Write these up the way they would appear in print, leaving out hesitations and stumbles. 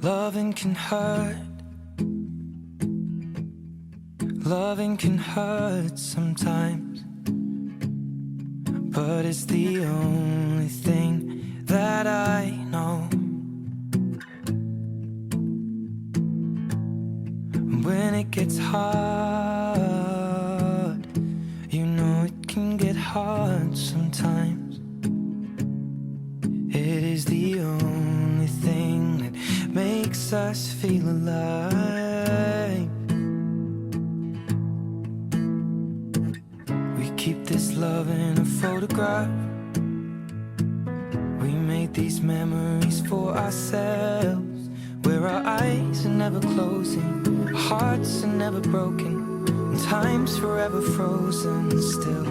Loving can hurt. Loving can hurt sometimes, but it's the only thing that I know. When it gets hard, you know it can get hard sometimes. It is the only thing that makes us feel alive. We keep this love in a photograph. We made these memories for ourselves, where our eyes are never closing, our hearts are never broken, and time's forever frozen still.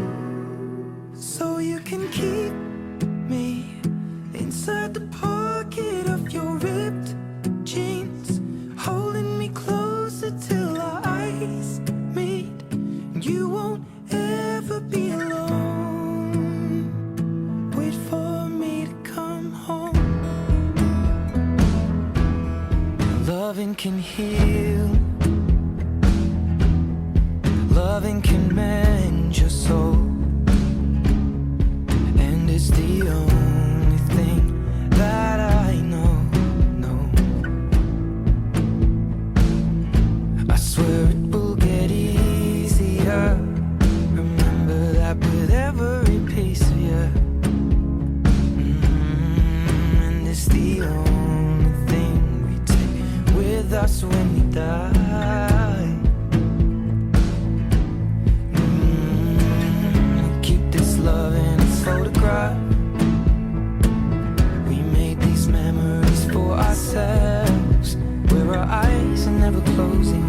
So you can keep me inside the pocket of your ripped jeans, holding me closer till our eyes meet, and you won't ever be alone. Wait for me to come home. Loving can heal. Loving can mend your soul, and it's the only thing that I know. I swear it will get easier. Remember that with every piece of you. And it's the only thing we take with us when we die. Keep this love in a photograph. We made these memories for ourselves, where our eyes are never closing,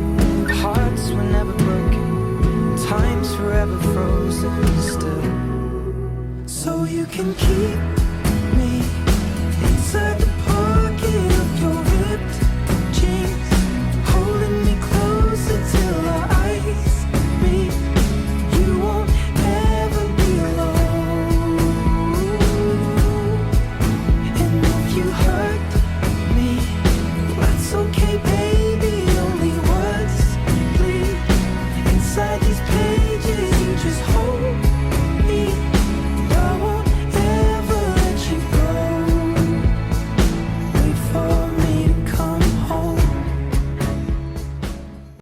our hearts were never broken, time's forever frozen still. So you can keep